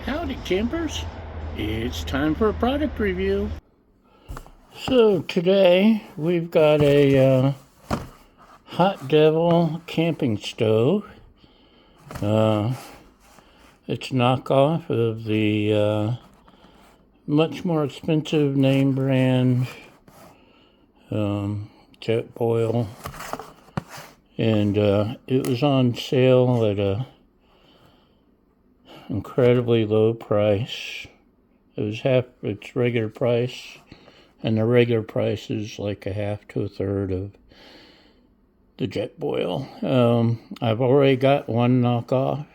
Howdy campers, it's time for a product review. So today we've got a Hotdevil camping stove. It's knockoff of the much more expensive name brand Jetboil, and it was on sale at a incredibly low price. It was half its regular price, and the regular price is like a half to a third of the Jetboil. I've already got one knockoff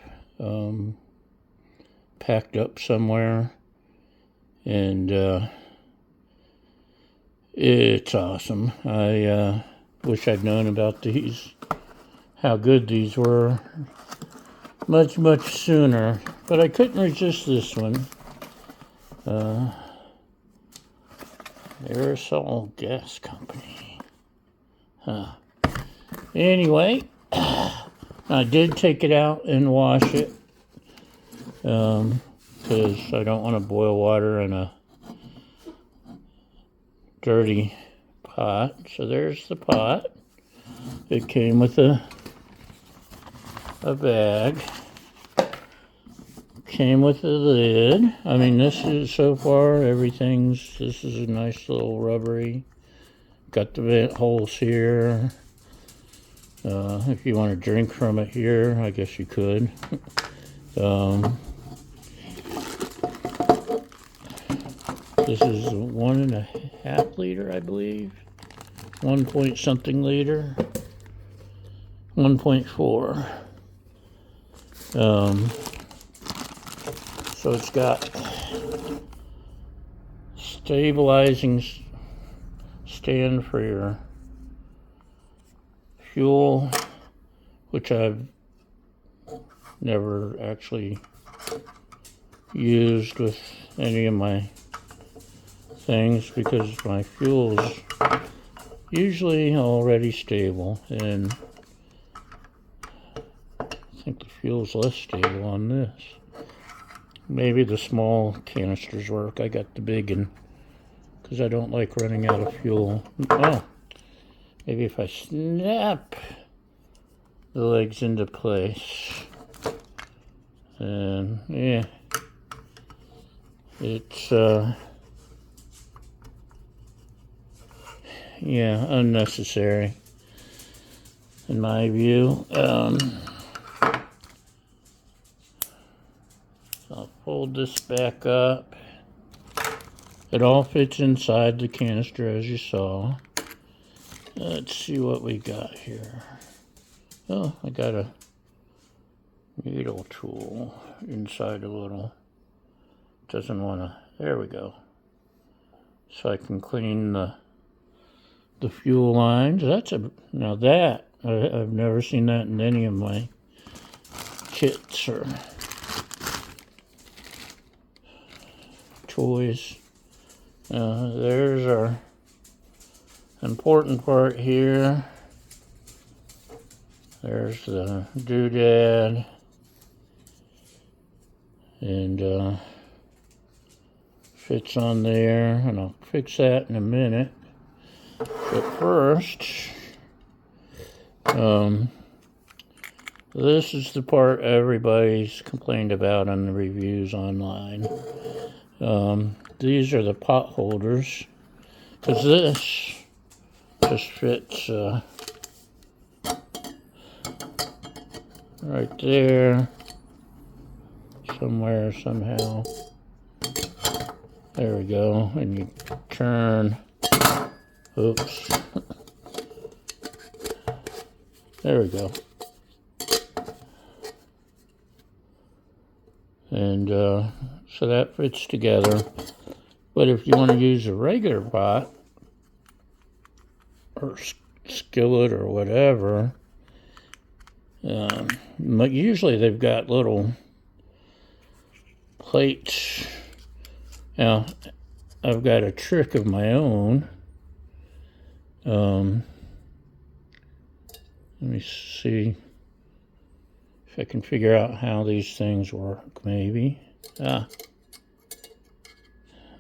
packed up somewhere, and it's awesome. I wish I'd known about these, how good these were, much sooner, but I couldn't resist this one. Aerosol Gas Company. Anyway, I did take it out and wash it because I don't want to boil water in a dirty pot. So there's the pot. It came with a bag. Came with a lid. I mean, this is so far this is a nice little rubbery. Got the vent holes here. If you want to drink from it here, I guess you could. This is 1.5 liter, I believe. 1 point something liter. 1.4. So it's got stabilizing stand for your fuel, which I've never actually used with any of my things because my fuel's usually already stable, and I think the fuel's less stable on this. Maybe the small canisters work. I got the big one because I don't like running out of fuel. Oh, maybe if I snap the legs into place, and yeah, it's unnecessary in my view. I'll fold this back up. It all fits inside the canister as you saw. Let's see what we got here. Oh, I got a needle tool inside a little. Doesn't want to. There we go. So I can clean the fuel lines. Now that I've never seen that in any of my kits or toys. There's our important part here. There's the doodad, and fits on there, and I'll fix that in a minute. But first, this is the part everybody's complained about on the reviews online. These are the pot holders, because this just fits right there somewhere, somehow. There we go, and you turn. Oops. There we go. And so that fits together. But if you want to use a regular pot or skillet or whatever, usually they've got little plates. Now, I've got a trick of my own. Let me see if I can figure out how these things work, maybe. Ah.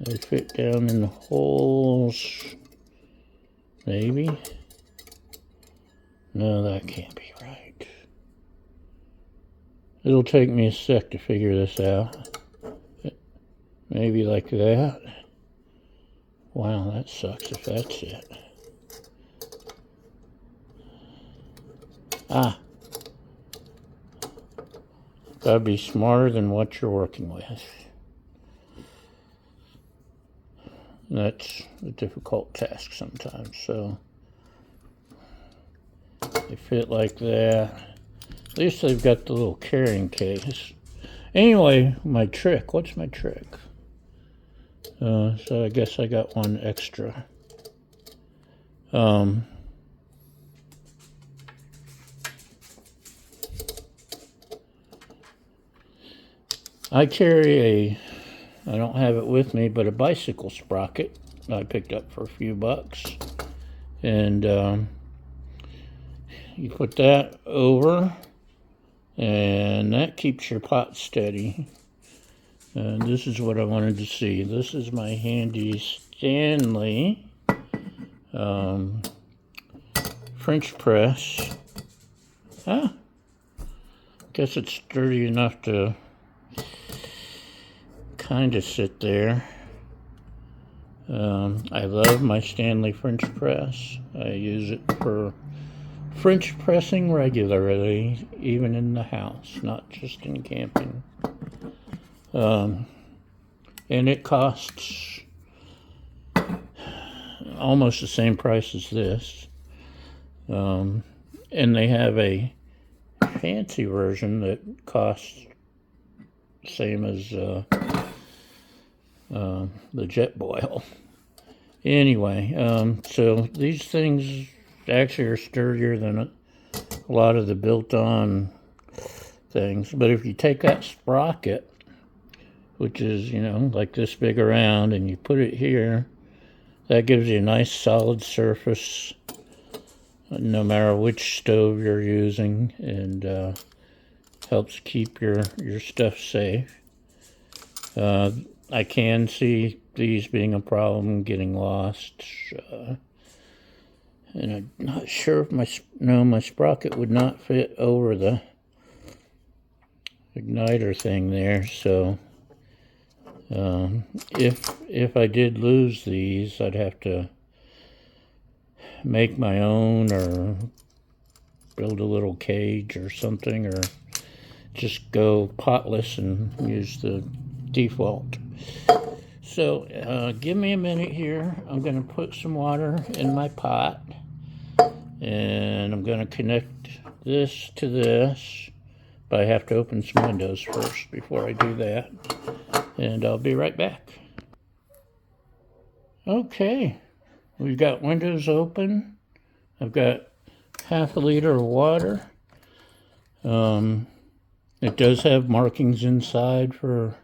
They fit down in the holes. Maybe. No, that can't be right. It'll take me a sec to figure this out. Maybe like that. Wow, that sucks if that's it. Ah. Gotta be smarter than what you're working with. That's a difficult task sometimes, so they fit like that. At least they've got the little carrying case. Anyway, my trick. What's my trick? So I guess I got one extra. I carry I don't have it with me, but a bicycle sprocket I picked up for a few bucks. And you put that over, and that keeps your pot steady. And this is what I wanted to see. This is my handy Stanley French press. Guess it's sturdy enough to kind of sit there. I love my Stanley French press. I use it for French pressing regularly, even in the house, not just in camping. And it costs almost the same price as this. And they have a fancy version that costs the same as the Jetboil. Anyway, so these things actually are sturdier than a lot of the built-on things. But if you take that sprocket, which is, like this big around, and you put it here, that gives you a nice solid surface, no matter which stove you're using, and helps keep your stuff safe. I can see these being a problem, getting lost, and I'm not sure if my sprocket would not fit over the igniter thing there, so if I did lose these, I'd have to make my own, or build a little cage or something, or just go potless and use the default. So give me a minute here. I'm going to put some water in my pot, and I'm going to connect this to this, but I have to open some windows first before I do that, and I'll be right back. Okay, we've got windows open. I've got half a liter of water. It does have markings inside for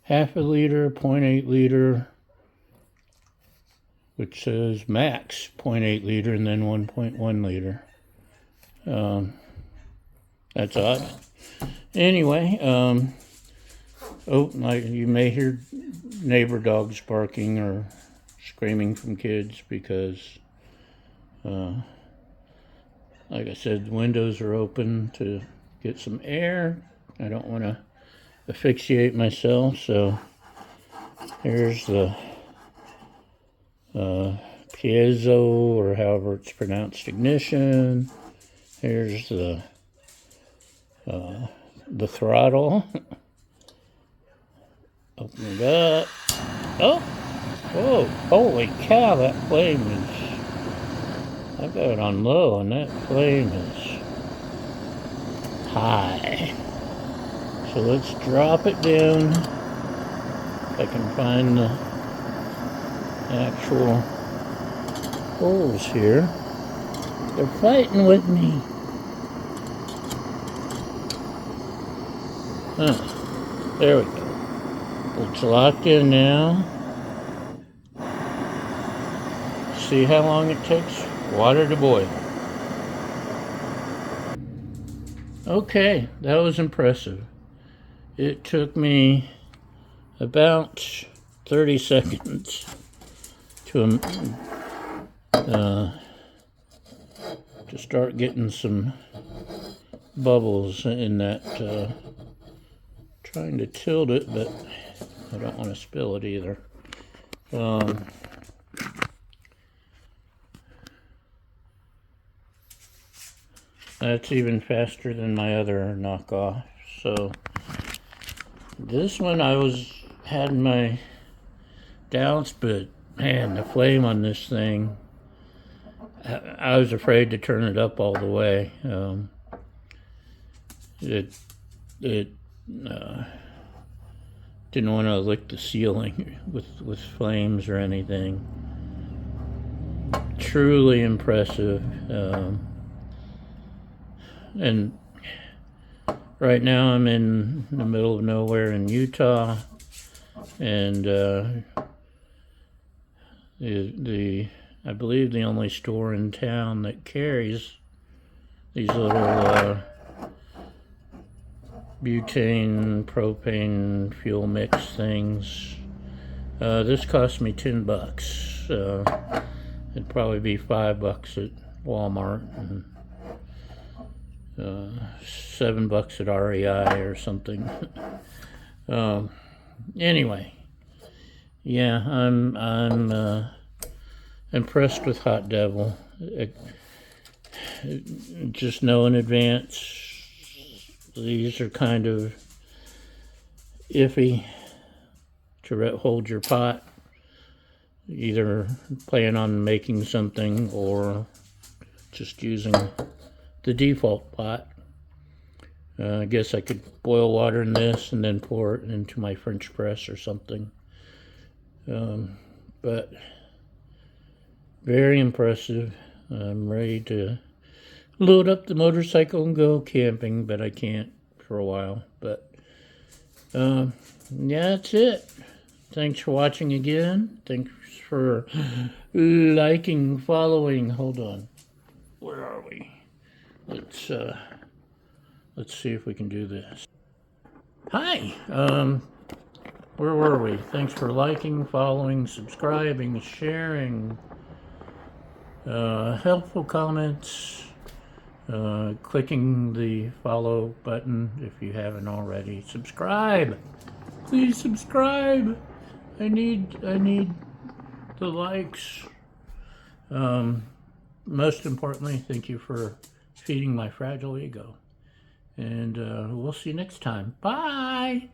half a liter, 0.8 liter, which says max 0.8 liter, and then 1.1 liter. That's odd. Anyway, you may hear neighbor dogs barking or screaming from kids because, like I said, the windows are open to get some air. I don't want to asphyxiate myself, so here's the piezo, or however it's pronounced, ignition. Here's the throttle. Open it up. Oh, whoa, holy cow, that flame is, I've got it on low, and that flame is high. So let's drop it down, if I can find the actual holes here. They're fighting with me. There we go. It's locked in now. See how long it takes water to boil. Okay, that was impressive. It took me about 30 seconds to start getting some bubbles in that. Trying to tilt it, but I don't want to spill it either. That's even faster than my other knockoff. So this one had my doubts, but man, the flame on this thing, I was afraid to turn it up all the way. It didn't want to lick the ceiling with flames or anything. Truly impressive. And right now I'm in the middle of nowhere in Utah, and I believe the only store in town that carries these little butane, propane, fuel mix things. This cost me $10. It'd probably be $5 at Walmart and $7 at REI or something. Anyway, yeah, I'm impressed with Hotdevil. Just know in advance, these are kind of iffy to hold your pot. Either plan on making something or just using the default pot. I guess I could boil water in this and then pour it into my French press or something. But very impressive. I'm ready to load up the motorcycle and go camping, but I can't for a while. But yeah, that's it. Thanks for watching again. Thanks for liking, following. Hold on. Where are we? Let's see if we can do this. Hi. Where were we? Thanks for liking, following, subscribing, sharing, helpful comments, clicking the follow button if you haven't already. Subscribe. Please subscribe. I need the likes. Most importantly, thank you for feeding my fragile ego. And we'll see you next time. Bye!